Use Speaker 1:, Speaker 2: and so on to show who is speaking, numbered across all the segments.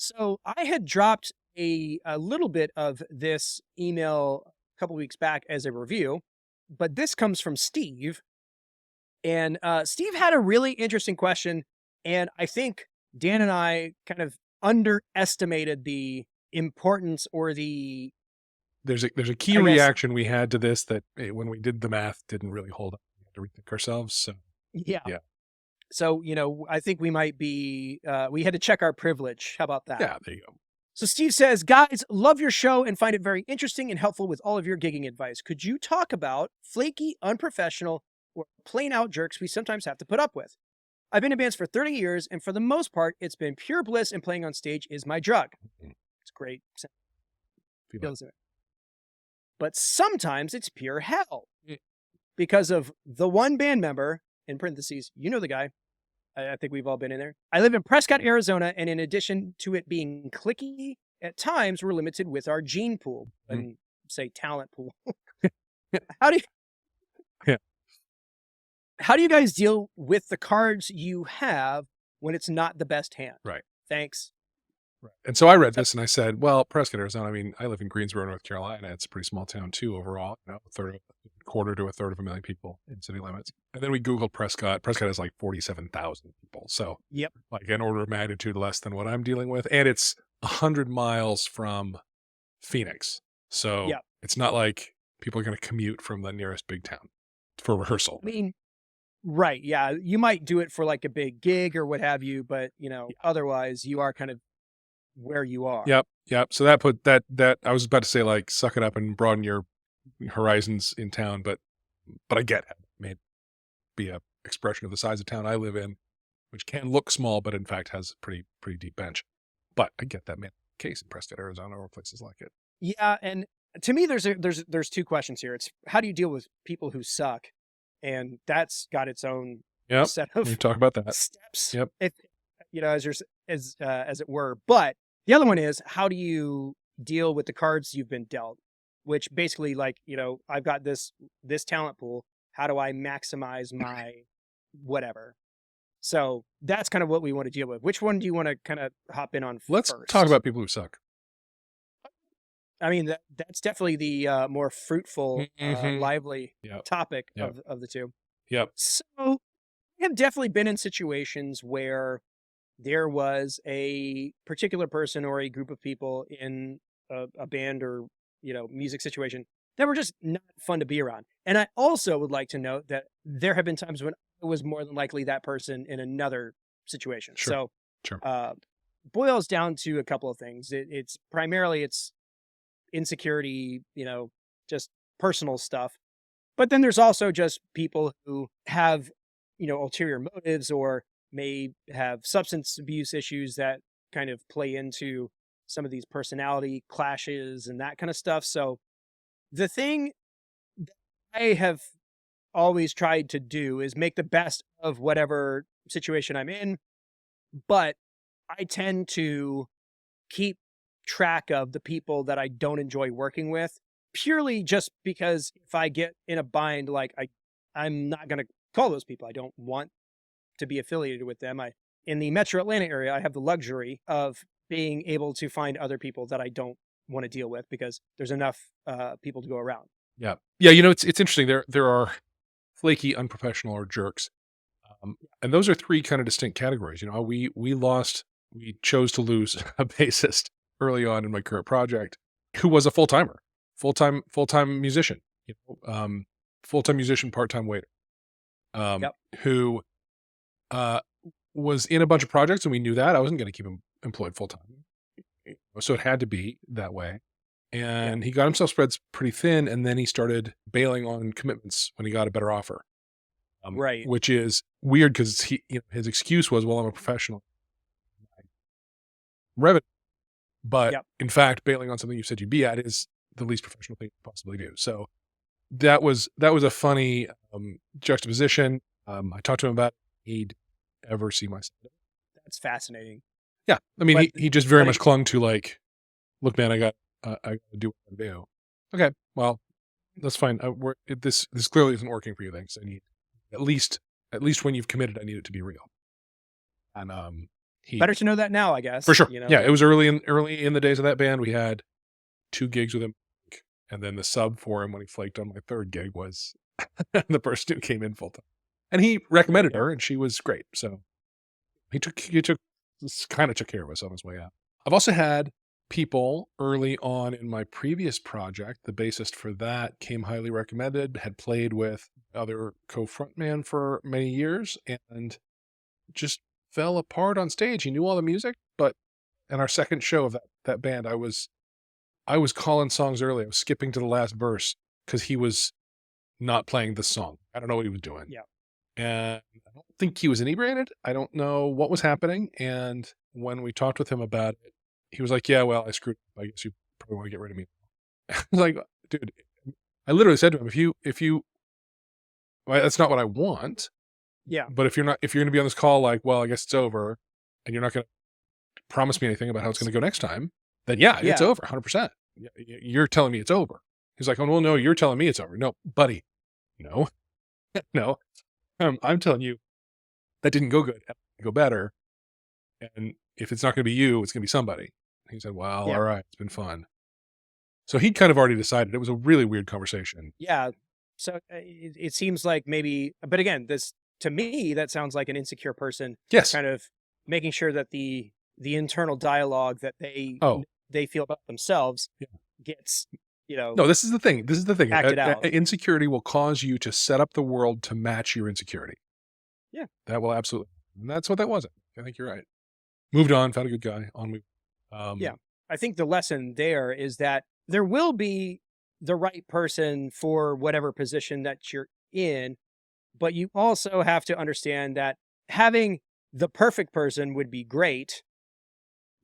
Speaker 1: So I had dropped a little bit of this email a couple weeks back as a review, but this comes from Steve. And Steve had a really interesting question. And I think Dan and I kind of underestimated the importance or
Speaker 2: There's a key reaction we had to this that when we did the math didn't really hold up. We had to rethink ourselves. So
Speaker 1: yeah. So, I think we might be, we had to check our privilege. How about that?
Speaker 2: Yeah, there you go.
Speaker 1: So Steve says, guys, love your show and find it very interesting and helpful with all of your gigging advice. Could you talk about flaky, unprofessional, or plain out jerks we sometimes have to put up with? I've been in bands for 30 years, and for the most part, it's been pure bliss, and playing on stage is my drug. It's great. But sometimes it's pure hell because of the one band member, in parentheses, you know the guy. I think we've all been in there. I live in Prescott, Arizona, and in addition to it being cliquey, at times we're limited with our gene pool and say talent pool. How do you guys deal with the cards you have when it's not the best hand?
Speaker 2: Right.
Speaker 1: Thanks.
Speaker 2: Right. And so I read this and I said, well, Prescott, Arizona, I mean, I live in Greensboro, North Carolina. It's a pretty small town too overall, quarter to a third of a million people in city limits. And then we Googled Prescott. Prescott has like 47,000 people. So like an order of magnitude less than what I'm dealing with. And it's 100 miles from Phoenix. So it's not like people are going to commute from the nearest big town for rehearsal.
Speaker 1: I mean, right. Yeah. You might do it for like a big gig or what have you, but otherwise you are kind of where you are.
Speaker 2: Yep. So that put that I was about to say, like, suck it up and broaden your horizons in town, but I get it. It may be a expression of the size of town I live in, which can look small, but in fact has a pretty deep bench. But I get that case in Prescott, Arizona, or places like it.
Speaker 1: Yeah, and to me, there's two questions here. It's how do you deal with people who suck, and that's got its own set of
Speaker 2: we talk about that
Speaker 1: steps. As it were. But the other one is how do you deal with the cards you've been dealt, which basically, like, I've got this talent pool. How do I maximize my whatever? So that's kind of what we want to deal with. Which one do you want to kind of hop in on
Speaker 2: Let's
Speaker 1: first?
Speaker 2: talk about people who suck.
Speaker 1: I mean, that's definitely the more fruitful, lively topic of the two.
Speaker 2: Yep.
Speaker 1: So I have definitely been in situations where there was a particular person or a group of people in a band or, music situation that were just not fun to be around. And I also would like to note that there have been times when I was more than likely that person in another situation.
Speaker 2: Sure.
Speaker 1: So boils down to a couple of things. It's primarily insecurity, just personal stuff. But then there's also just people who have, ulterior motives or may have substance abuse issues that kind of play into some of these personality clashes and that kind of stuff. So the thing that I have always tried to do is make the best of whatever situation I'm in, but I tend to keep track of the people that I don't enjoy working with, purely just because if I get in a bind, like I'm not going to call those people. I don't want to be affiliated with them. In the Metro Atlanta area, I have the luxury of being able to find other people that I don't want to deal with because there's enough people to go around.
Speaker 2: Yeah. It's interesting. There are flaky, unprofessional, or jerks, and those are three kind of distinct categories. We chose to lose a bassist early on in my current project who was a full-time musician, full-time musician, part-time waiter, who was in a bunch of projects, and we knew that I wasn't going to keep him employed full-time. So it had to be that way. And he got himself spread pretty thin, and then he started bailing on commitments when he got a better offer.
Speaker 1: Right.
Speaker 2: Which is weird because his excuse was, well, I'm a professional. Revenue. But in fact, bailing on something you said you'd be at is the least professional thing you could possibly do. So that was a funny juxtaposition. I talked to him about he'd ever see my side.
Speaker 1: That's fascinating.
Speaker 2: Yeah. I mean, he just very much clung to, like, look, man, I got to do what I do. Okay, well, that's fine. This clearly isn't working for you, then, because I need at least when you've committed, I need it to be real. And He
Speaker 1: Better to know that now, I
Speaker 2: For
Speaker 1: guess,
Speaker 2: sure.
Speaker 1: you know?
Speaker 2: Yeah, it was early in the days of that band. We had 2 gigs with him, and then the sub for him when he flaked on my 3rd gig was the person who came in full time. And he
Speaker 1: There you
Speaker 2: recommended
Speaker 1: go.
Speaker 2: her, and she was great. So he kind of took care of us on his way out. I've also had people early on in my previous project. The bassist for that came highly recommended, had played with other co-frontman for many years, and just fell apart on stage. He knew all the music, but in our second show of that band, I was calling songs early. I was skipping to the last verse because he was not playing the song. I don't know what he was doing.
Speaker 1: Yeah.
Speaker 2: And I don't think he was inebriated. I don't know what was happening. And when we talked with him about it, he was like, "Yeah, well, I screwed up. I guess you probably want to get rid of me." I was like, "Dude," I literally said to him, well, that's not what I want.
Speaker 1: Yeah.
Speaker 2: But if you're going to be on this call, like, well, I guess it's over, and you're not going to promise me anything about how it's going to go next time, then yeah, it's
Speaker 1: Yeah.
Speaker 2: over, 100%. You're telling me it's over. He's like, "Oh, well, no, you're telling me it's over." No, buddy, no, no. I'm telling you that didn't go good. It can go better. And if it's not going to be you, it's going to be somebody. He said, "Well,
Speaker 1: Yeah.
Speaker 2: all right, it's been fun." So he'd kind of already decided. It was a really weird conversation.
Speaker 1: Yeah. So it seems like maybe, but again, this to me, that sounds like an insecure person
Speaker 2: Yes.
Speaker 1: kind of making sure that the internal dialogue that
Speaker 2: Oh,
Speaker 1: they feel about themselves
Speaker 2: yeah.
Speaker 1: gets,
Speaker 2: No, this is the thing. This is the thing.
Speaker 1: acted out.
Speaker 2: Insecurity will cause you to set up the world to match your insecurity.
Speaker 1: Yeah.
Speaker 2: That will absolutely. And that's what that was. I think you're right. Moved on, found a good guy. On we.
Speaker 1: Yeah. I think the lesson there is that there will be the right person for whatever position that you're in, but you also have to understand that having the perfect person would be great,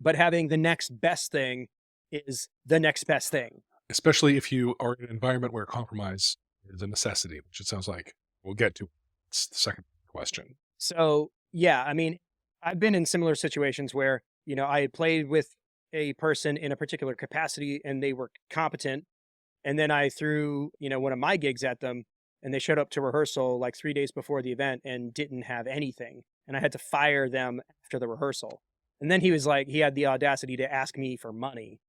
Speaker 1: but having the next best thing is the next best thing.
Speaker 2: Especially if you are in an environment where compromise is a necessity, which it sounds like we'll get to. It's the second question.
Speaker 1: So, yeah, I mean, I've been in similar situations where, I had played with a person in a particular capacity and they were competent. And then I threw, one of my gigs at them and they showed up to rehearsal like 3 days before the event and didn't have anything. And I had to fire them after the rehearsal. And then he was like, he had the audacity to ask me for money,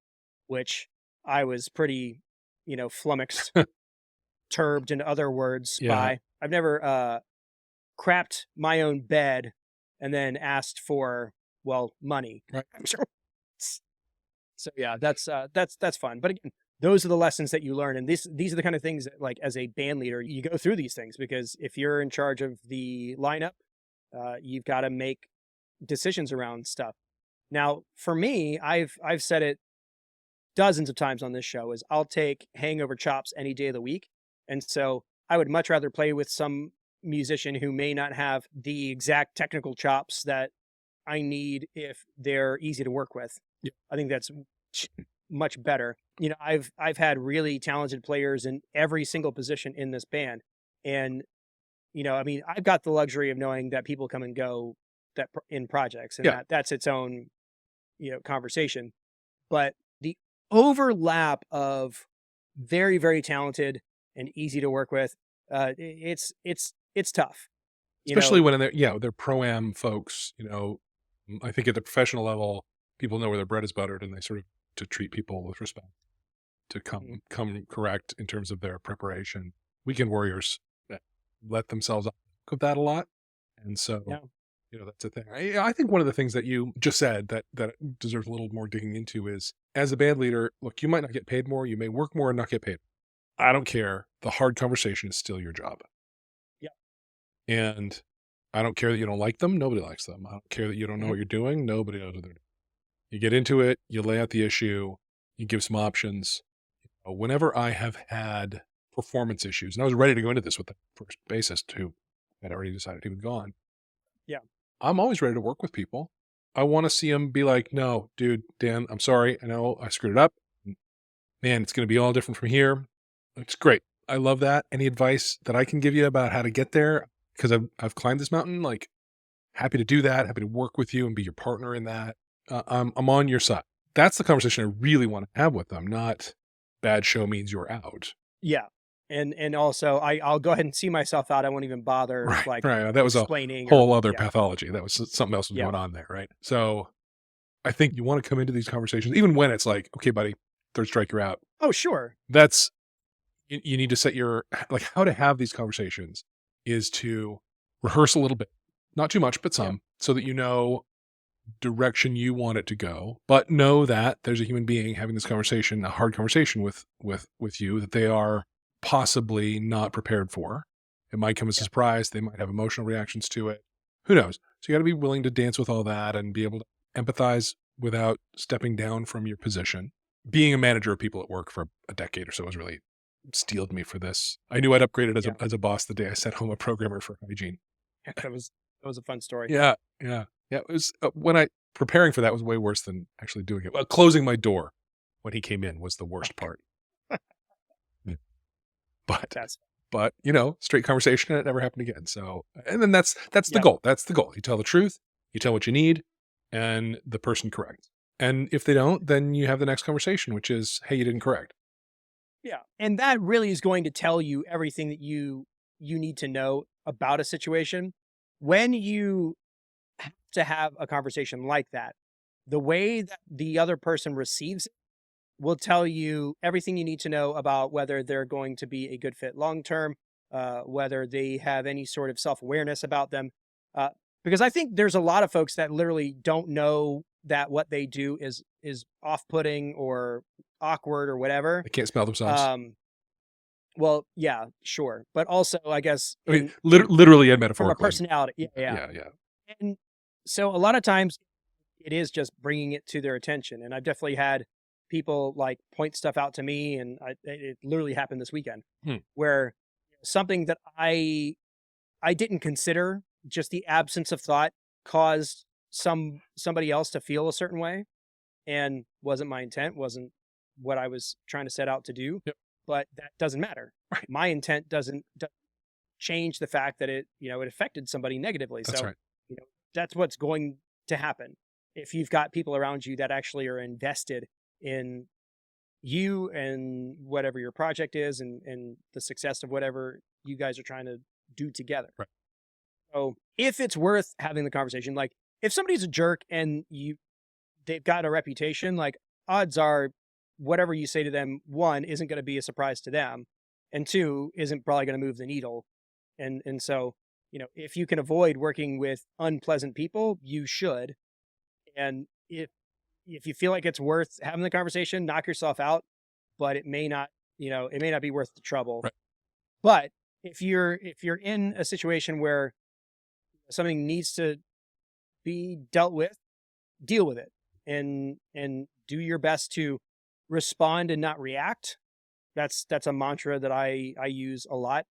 Speaker 1: which I was pretty, flummoxed, turbed in other words
Speaker 2: Yeah.
Speaker 1: by. I've never crapped my own bed and then asked for, well, money.
Speaker 2: Right.
Speaker 1: I'm sure. So yeah, that's fun. But again, those are the lessons that you learn. And these are the kind of things that, like, as a band leader, you go through these things because if you're in charge of the lineup, you've got to make decisions around stuff. Now, for me, I've said it dozens of times on this show is I'll take hangover chops any day of the week. And so I would much rather play with some musician who may not have the exact technical chops that I need if they're easy to work with.
Speaker 2: Yeah.
Speaker 1: I think that's much better. I've had really talented players in every single position in this band. And, I mean, I've got the luxury of knowing that people come and go in projects and
Speaker 2: Yeah.
Speaker 1: that's its own, conversation. But the overlap of very, very talented and easy to work with, it's tough.
Speaker 2: Especially when they're pro-am folks, I think at the professional level, people know where their bread is buttered and they sort of to treat people with respect, to come correct in terms of their preparation. Weekend warriors let themselves off of that a lot. And so,
Speaker 1: Yeah.
Speaker 2: that's a thing. I think one of the things that you just said that deserves a little more digging into is, as a band leader, look, you might not get paid more. You may work more and not get paid. I don't care. The hard conversation is still your job.
Speaker 1: Yeah.
Speaker 2: And I don't care that you don't like them. Nobody likes them. I don't care that you don't know what you're doing. Nobody knows what they're doing. You get into it. You lay out the issue. You give some options. Whenever I have had performance issues, and I was ready to go into this with the first bassist who had already decided he was gone.
Speaker 1: Yeah.
Speaker 2: I'm always ready to work with people. I want to see them be like, "No, dude, Dan, I'm sorry. I know I screwed it up. Man, it's going to be all different from here." It's great. I love that. Any advice that I can give you about how to get there? Because I've climbed this mountain, like, happy to do that. Happy to work with you and be your partner in that. I'm on your side. That's the conversation I really want to have with them, not bad show means you're out.
Speaker 1: Yeah. And also I'll go ahead and see myself out. I won't even bother
Speaker 2: Right,
Speaker 1: like
Speaker 2: right. That was a
Speaker 1: explaining or
Speaker 2: whole other
Speaker 1: yeah.
Speaker 2: pathology. That was something else was
Speaker 1: Yeah.
Speaker 2: going on there, right? So I think you want to come into these conversations, even when it's like, okay, buddy, third strike, you're out.
Speaker 1: Oh, sure.
Speaker 2: That's you need to set your like how to have these conversations is to rehearse a little bit, not too much, but
Speaker 1: Yeah.
Speaker 2: some, so that you know direction you want it to go, but know that there's a human being having this conversation, a hard conversation with you that they are possibly not prepared for. It might come as a
Speaker 1: Yeah.
Speaker 2: surprise. They might have emotional reactions to it. Who knows? So you got to be willing to dance with all that and be able to empathize without stepping down from your position. Being a manager of people at work for a decade or so has really steeled me for this. I knew I'd upgraded
Speaker 1: Yeah.
Speaker 2: as a boss the day I sent home a programmer for hygiene.
Speaker 1: That was a fun story.
Speaker 2: Yeah, yeah, yeah. It was when I preparing for that was way worse than actually doing it. Well, closing my door when he came in was the worst part. Mm. But
Speaker 1: That's
Speaker 2: but you know, straight conversation and it never happened again. So and then that's the
Speaker 1: yeah.
Speaker 2: goal. That's the goal. You tell the truth, you tell what you need, and the person corrects. And if they don't, then you have the next conversation, which is, hey, you didn't correct.
Speaker 1: Yeah. And that really is going to tell you everything that you need to know about a situation. When you have to have a conversation like that, the way that the other person receives it will tell you everything you need to know about whether they're going to be a good fit long term, whether they have any sort of self awareness about them. Uh, because I think there's a lot of folks that literally don't know that what they do is off putting or awkward or whatever.
Speaker 2: They can't smell themselves.
Speaker 1: Um, well, yeah, sure, but also I guess
Speaker 2: I mean,
Speaker 1: in
Speaker 2: literally and
Speaker 1: from a
Speaker 2: metaphorically.
Speaker 1: personality, yeah, yeah,
Speaker 2: Yeah, yeah.
Speaker 1: and so a lot of times it is just bringing it to their attention, and I've definitely had people like point stuff out to me, and it literally happened this weekend
Speaker 2: Hmm.
Speaker 1: where something that I didn't consider, just the absence of thought caused somebody else to feel a certain way, and wasn't my intent, wasn't what I was trying to set out to do,
Speaker 2: Yep.
Speaker 1: but that doesn't matter.
Speaker 2: Right.
Speaker 1: My intent doesn't change the fact that it affected somebody negatively.
Speaker 2: That's
Speaker 1: So,
Speaker 2: right.
Speaker 1: that's what's going to happen if you've got people around you that actually are invested in you and whatever your project is and the success of whatever you guys are trying to do together.
Speaker 2: Right.
Speaker 1: So, if it's worth having the conversation, like if somebody's a jerk and they've got a reputation, like odds are whatever you say to them, one, isn't going to be a surprise to them, and two, isn't probably going to move the needle. And so, if you can avoid working with unpleasant people, you should. And if you feel like it's worth having the conversation, knock yourself out, but it may not be worth the trouble.
Speaker 2: Right.
Speaker 1: But if you're in a situation where something needs to be dealt with, deal with it and do your best to respond and not react. That's a mantra that I use a lot,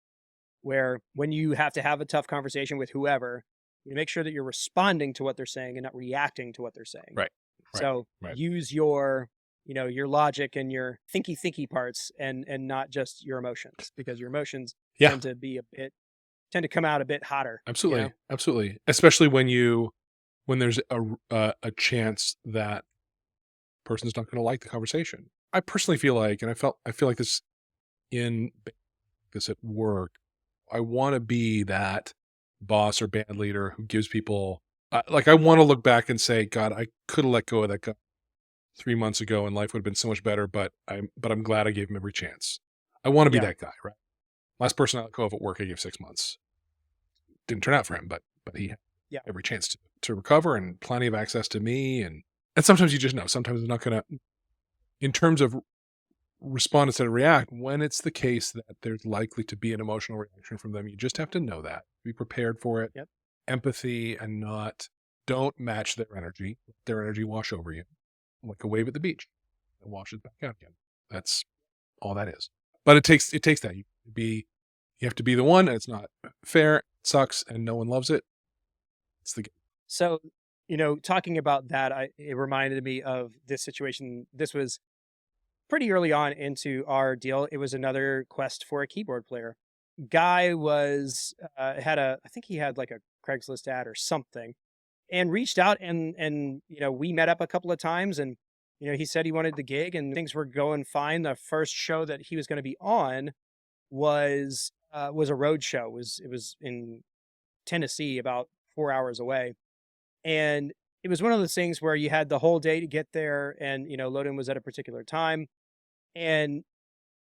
Speaker 1: where when you have to have a tough conversation with whoever, you make sure that you're responding to what they're saying and not reacting to what they're saying.
Speaker 2: Right. Right.
Speaker 1: So
Speaker 2: Right.
Speaker 1: use your logic and your thinky parts and not just your emotions, because your emotions
Speaker 2: Yeah.
Speaker 1: tend to come out a bit hotter.
Speaker 2: Absolutely. Absolutely. Especially when there's a chance that person's not going to like the conversation. I personally feel like, and I feel like this in this at work, I want to be that boss or band leader who gives people like I want to look back and say, God, I could have let go of that guy 3 months ago and life would have been so much better, but I'm glad I gave him every chance. I want to be
Speaker 1: Yeah.
Speaker 2: that guy, right? Last person I let go of at work, I gave 6 months. Didn't turn out for him, but he had
Speaker 1: Yeah.
Speaker 2: every chance to recover and plenty of access to me. And sometimes you just know, sometimes it's not going to, in terms of respond instead of react, when it's the case that there's likely to be an emotional reaction from them, you just have to know that, be prepared for it.
Speaker 1: Yep.
Speaker 2: Empathy and don't match their energy. Let their energy wash over you like a wave at the beach and wash it back out again. That's all that is. But it takes that. You have to be the one, and it's not fair, it sucks, and no one loves it. It's the game.
Speaker 1: So, talking about that, it reminded me of this situation. This was pretty early on into our deal. It was another quest for a keyboard player. Guy was I think he had like a Craigslist ad or something, and reached out and we met up a couple of times, and he said he wanted the gig and things were going fine. The first show that he was going to be on, was a road show. It was in Tennessee, about 4 hours away. And it was one of those things where you had the whole day to get there, and load in was at a particular time. And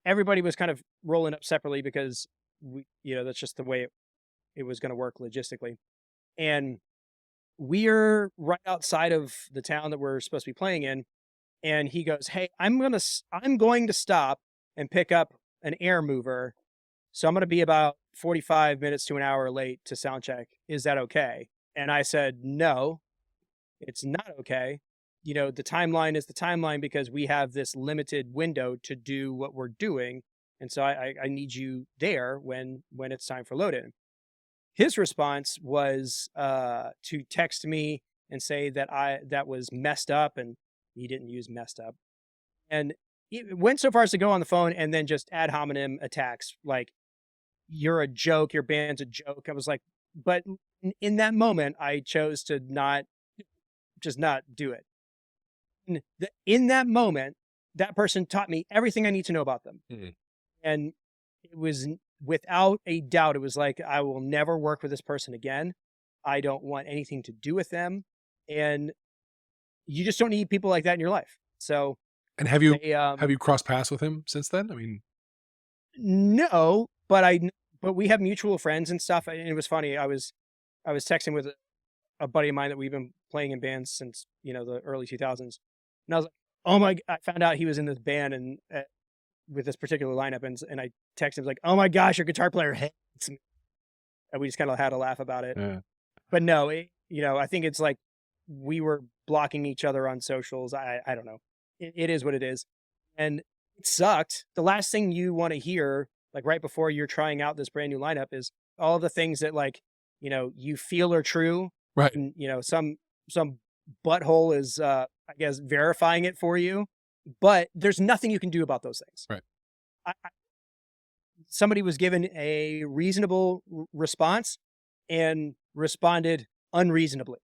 Speaker 1: everybody was kind of rolling up separately because that's just the way it was going to work logistically. And we're right outside of the town that we're supposed to be playing in. And he goes, "Hey, I'm going to stop and pick up an air mover. So I'm going to be about 45 minutes to an hour late to sound check. Is that okay?" And I said, "No, it's not okay. The timeline is the timeline because we have this limited window to do what we're doing. And so I need you there when it's time for load in." His response was to text me and say that was messed up, and he didn't use messed up. And it went so far as to go on the phone and then just ad hominem attacks like, "You're a joke, your band's a joke." I was like, but in that moment, I chose to not do it. In that moment, that person taught me everything I need to know about them.
Speaker 2: Mhm.
Speaker 1: And it was without a doubt, it was like, I will never work with this person again. I don't want anything to do with them. And you just don't need people like that in your life. So
Speaker 2: And
Speaker 1: they,
Speaker 2: have you crossed paths with him since then? I mean,
Speaker 1: no, but we have mutual friends and stuff. And it was funny. I was texting with a buddy of mine that we've been playing in bands since, the early 2000s. And I was like, "Oh my," I found out he was in this band and with this particular lineup. And I texted him like, "Oh my gosh, your guitar player hates me." And we just kind of had a laugh about it.
Speaker 2: yeah.
Speaker 1: But no, I think it's like we were blocking each other on socials. I don't know. It is what it is. And it sucked. The last thing you want to hear, like right before you're trying out this brand new lineup, is all the things that like, you feel are true.
Speaker 2: Right.
Speaker 1: And, some butthole is, I guess, verifying it for you, but there's nothing you can do about those things.
Speaker 2: Right.
Speaker 1: Somebody was given a reasonable response and responded unreasonably.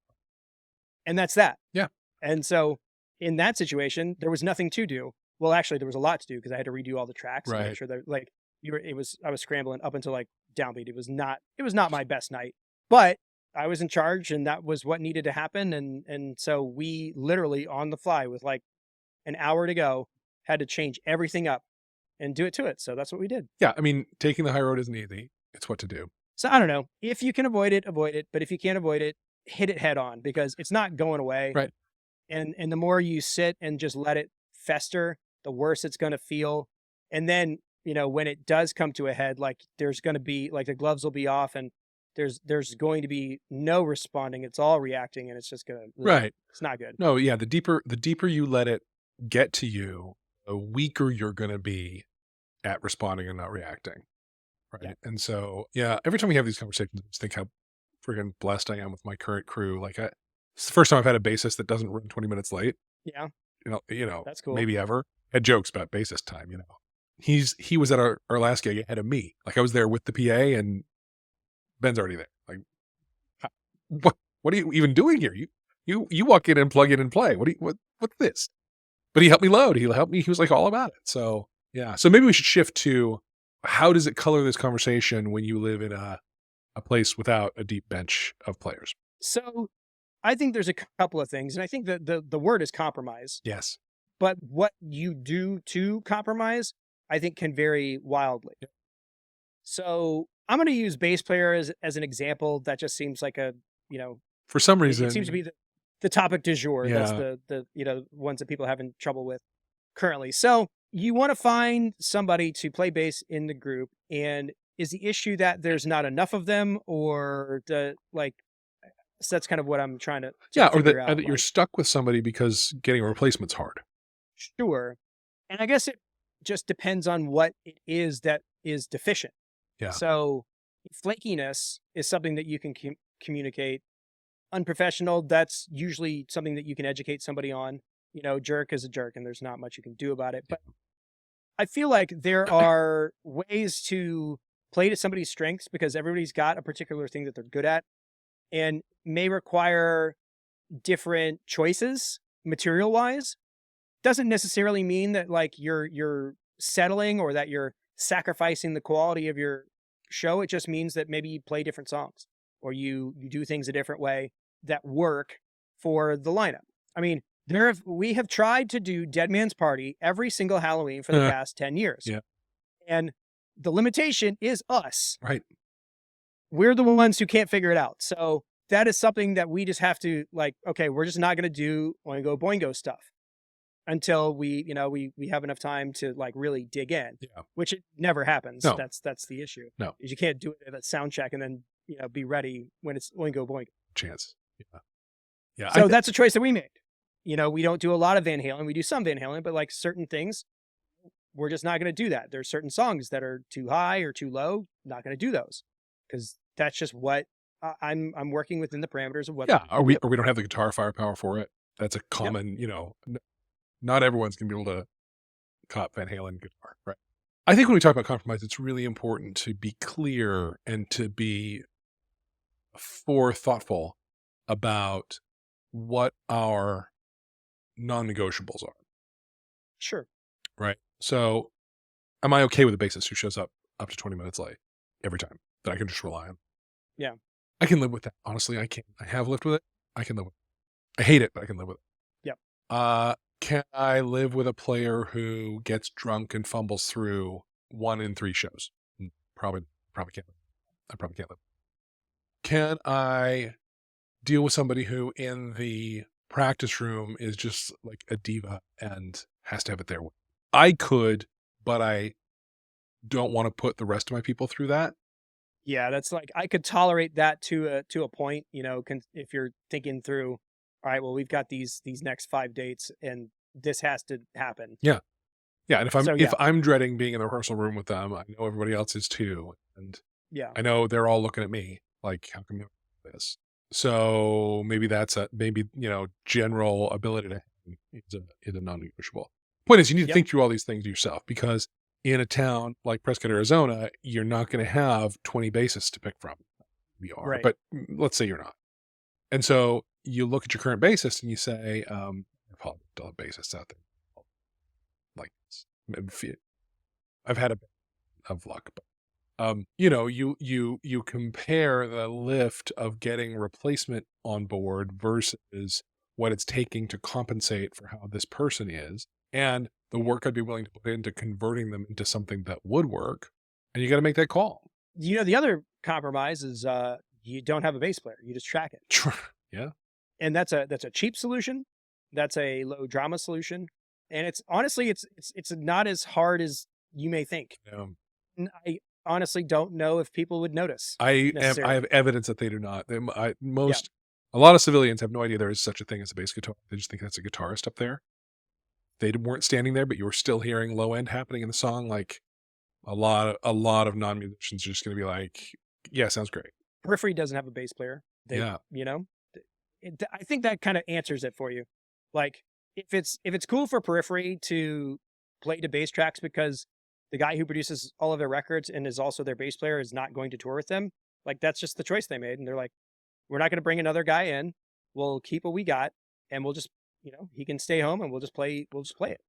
Speaker 1: And that's that.
Speaker 2: Yeah.
Speaker 1: And so in that situation, there was nothing to do. Well, actually, there was a lot to do because I had to redo all the tracks and
Speaker 2: Right.
Speaker 1: make sure that like I was scrambling up until like downbeat. It was not my best night, but I was in charge and that was what needed to happen. And so we literally on the fly with like an hour to go had to change everything up and do it to it. So that's what we did.
Speaker 2: Yeah. I mean, taking the high road isn't easy. It's what to do.
Speaker 1: So I don't know. If you can avoid it, avoid it. But if you can't avoid it, hit it head on because it's not going away.
Speaker 2: Right.
Speaker 1: And the more you sit and just let it fester, the worse it's going to feel. And then, when it does come to a head, like there's going to be like the gloves will be off and there's going to be no responding. It's all reacting and it's just going to,
Speaker 2: Right.
Speaker 1: it's not good.
Speaker 2: No, yeah. The deeper you let it get to you, the weaker you're going to be at responding and not reacting. Right.
Speaker 1: Yeah.
Speaker 2: And so, yeah, every time we have these conversations, I just think how friggin' blessed I am with my current crew. Like, it's the first time I've had a bassist that doesn't run 20 minutes late.
Speaker 1: Yeah. That's cool.
Speaker 2: Maybe ever. Had jokes about bassist time, He was at our last gig ahead of me. Like, I was there with the PA and Ben's already there. Like, what are you even doing here? You walk in and plug in and play. What's this? But he helped me load. He helped me. He was like all about it. So yeah. So maybe we should shift to how does it color this conversation when you live in a place without a deep bench of players?
Speaker 1: So I think there's a couple of things. And I think that the word is compromise.
Speaker 2: Yes.
Speaker 1: But what you do to compromise, I think can vary wildly.
Speaker 2: Yep.
Speaker 1: So I'm going to use bass player as an example. That just seems like
Speaker 2: For some
Speaker 1: it
Speaker 2: reason,
Speaker 1: seems to be the topic du jour.
Speaker 2: Yeah.
Speaker 1: That's the ones that people are having trouble with currently. So you want to find somebody to play bass in the group. And is the issue that there's not enough of them or so that's kind of what I'm trying to
Speaker 2: or
Speaker 1: figure out.
Speaker 2: that you're stuck with somebody because getting a replacement's hard.
Speaker 1: Sure. And I guess it just depends on what it is that is deficient.
Speaker 2: Yeah.
Speaker 1: So flakiness is something that you can communicate. Unprofessional, that's usually something that you can educate somebody on. Jerk is a jerk and there's not much you can do about it. But I feel like there are ways to play to somebody's strengths because everybody's got a particular thing that they're good at and may require different choices material wise. Doesn't necessarily mean that like you're settling or that you're sacrificing the quality of your show. It just means that maybe you play different songs or you do things a different way that work for the lineup. I mean, we have tried to do Dead Man's Party every single Halloween for the past 10 years.
Speaker 2: Yeah.
Speaker 1: And the limitation is us.
Speaker 2: Right.
Speaker 1: We're the ones who can't figure it out. So that is something that we just have to like, okay, we're just not going to do Oingo Boingo stuff until we have enough time to like really dig in, which it never happens.
Speaker 2: No.
Speaker 1: That's the issue.
Speaker 2: No,
Speaker 1: you can't do it at a sound check and then, be ready when it's Oingo Boingo.
Speaker 2: Chance. Yeah. Yeah.
Speaker 1: So that's a choice that we made. We don't do a lot of Van Halen. We do some Van Halen, but like certain things, we're just not going to do that. There's certain songs that are too high or too low. Not going to do those because that's just what I'm working within the parameters of what.
Speaker 2: Yeah. Or we don't have the guitar firepower for it. That's a common, not everyone's going to be able to cop Van Halen guitar, right? I think when we talk about compromise, it's really important to be clear and to be thoughtful about what our non-negotiables are.
Speaker 1: Sure.
Speaker 2: Right. So am I okay with a bassist who shows up to 20 minutes late every time that I can just rely on?
Speaker 1: Yeah.
Speaker 2: I can live with that. Honestly, I can. I have lived with it. I can live with it. I hate it, but I can live with it.
Speaker 1: Yep.
Speaker 2: Can I live with a player who gets drunk and fumbles through 1 in 3 shows? Probably can't. I probably can't live. Can I deal with somebody who in the practice room is just like a diva and has to have it their way? I could, but I don't want to put the rest of my people through that.
Speaker 1: Yeah, that's like I could tolerate that to a point, if you're thinking through, all right, well, we've got these next 5 dates and this has to happen.
Speaker 2: Yeah. Yeah. And if I'm dreading being in the rehearsal room with them, I know everybody else is too. And I know they're all looking at me like, how come you do this? So maybe that's general ability to is a non-negotiable. Point is, you need to think through all these things yourself, because in a town like Prescott, Arizona, you're not going to have 20 bassists to pick from. We are,
Speaker 1: right.
Speaker 2: But let's say you're not. And so you look at your current bassist and you say, still have bassists out there like this. I've had a bit of luck, but you compare the lift of getting replacement on board versus what it's taking to compensate for how this person is, and the work I'd be willing to put into converting them into something that would work. And you got to make that call.
Speaker 1: The other compromise is you don't have a bass player. You just track it.
Speaker 2: Yeah.
Speaker 1: And that's a cheap solution. That's a low drama solution. And it's honestly, it's not as hard as you may think.
Speaker 2: Yeah.
Speaker 1: I honestly don't know if people would notice.
Speaker 2: I have evidence that they do not. A lot of civilians have no idea there is such a thing as a bass guitar. They just think that's a guitarist up there. They weren't standing there, but you were still hearing low end happening in the song. Like a lot of non-musicians are just going to be like, yeah, sounds great.
Speaker 1: Periphery doesn't have a bass player. I think that kind of answers it for you. Like if it's cool for Periphery to play to bass tracks because the guy who produces all of their records and is also their bass player is not going to tour with them, like that's just the choice they made. And they're like, we're not going to bring another guy in. We'll keep what we got, and we'll just, he can stay home and we'll just play it.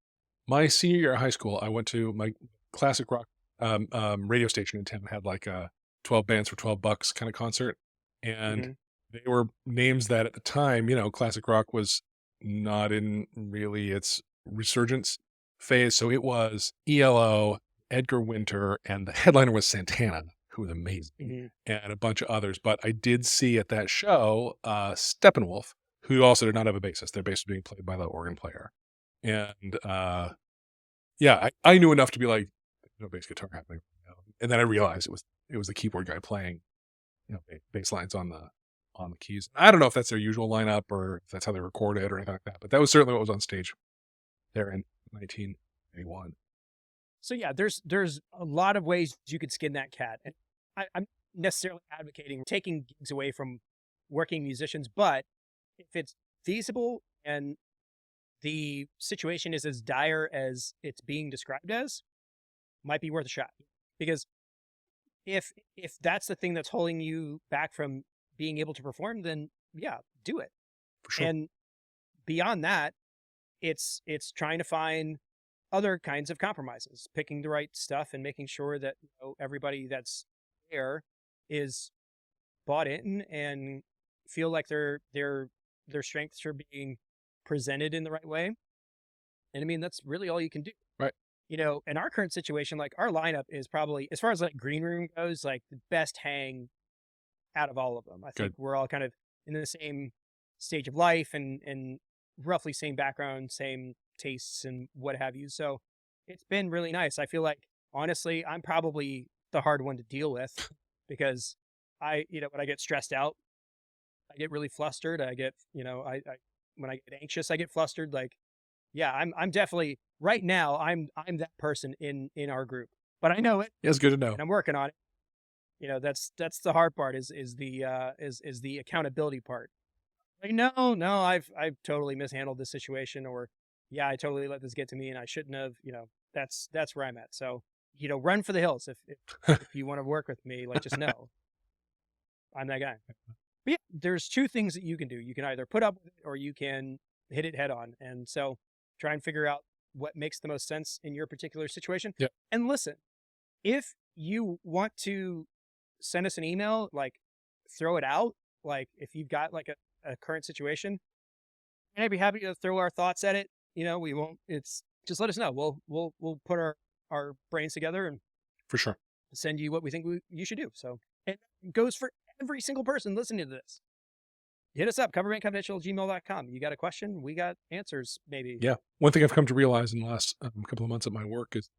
Speaker 2: My senior year of high school, I went to my classic rock radio station in town, had like a 12 bands for $12 kind of concert. And they were names that at the time, classic rock was not in really its resurgence phase. So it was ELO, Edgar Winter, and the headliner was Santana, who was amazing, and a bunch of others. But I did see at that show Steppenwolf, who also did not have a bassist. Their bass was being played by the organ player. And I knew enough to be like, no bass guitar happening. And then I realized it was the keyboard guy playing bass lines on the keys. I don't know if that's their usual lineup or if that's how they record it or anything like that, but that was certainly what was on stage there in 1981.
Speaker 1: So yeah, there's a lot of ways you could skin that cat. And I'm necessarily advocating taking gigs away from working musicians, but if it's feasible and the situation is as dire as it's being described as, might be worth a shot. Because if that's the thing that's holding you back from being able to perform, then yeah, do it.
Speaker 2: For sure.
Speaker 1: And beyond that, it's trying to find other kinds of compromises, picking the right stuff and making sure that everybody that's there is bought in and feel like their strengths are being presented in the right way. And I mean, that's really all you can do.
Speaker 2: Right.
Speaker 1: In our current situation, like our lineup is probably, as far as like green room goes, like the best hang out of all of them. I think we're all kind of in the same stage of life and roughly same background, same tastes and what have you. So it's been really nice. I feel like, honestly, I'm probably the hard one to deal with because when I get stressed out, I get really flustered. I get, when I get anxious, I get flustered. Like, yeah, I'm definitely right now. I'm that person in our group, but I know it.
Speaker 2: Yeah, it's good to know.
Speaker 1: And I'm working on it. That's the hard part is the accountability part. Like, no, I've totally mishandled this situation, or yeah, I totally let this get to me and I shouldn't have. That's where I'm at. So, run for the hills if you want to work with me. Like, just know I'm that guy. But yeah, there's two things that you can do. You can either put up with it or you can hit it head on. And so try and figure out what makes the most sense in your particular situation.
Speaker 2: Yep.
Speaker 1: And listen, if you want to send us an email, like throw it out, like if you've got like a current situation, and I'd be happy to throw our thoughts at it. We won't, it's just let us know. We'll put our brains together and
Speaker 2: for sure
Speaker 1: send you what we think you should do. So it goes for every single person listening to this. Hit us up, coverbandconfidential@gmail.com. You got a question? We got answers, maybe.
Speaker 2: Yeah. One thing I've come to realize in the last couple of months at my work is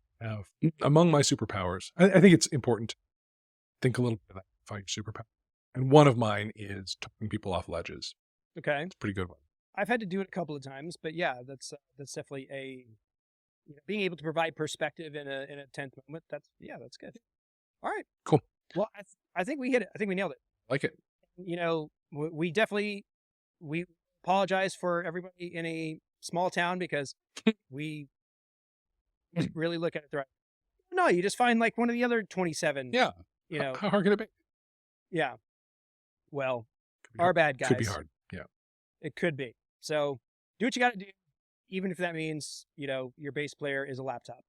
Speaker 2: among my superpowers, I think it's important to think a little bit about finding superpower. And one of mine is talking people off ledges.
Speaker 1: Okay.
Speaker 2: It's a pretty good one.
Speaker 1: I've had to do it a couple of times, but yeah, that's definitely being able to provide perspective in a tense moment. That's good. All right.
Speaker 2: Cool.
Speaker 1: Well, I think we hit it. I think we nailed it.
Speaker 2: Like it.
Speaker 1: We definitely, we apologize for everybody in a small town because we really look at it the right. No, you just find like one of the other 27.
Speaker 2: Yeah. How hard can it be?
Speaker 1: Yeah. Well, our bad guys.
Speaker 2: Could be hard. Yeah.
Speaker 1: It could be. So do what you got to do, even if that means, your bass player is a laptop.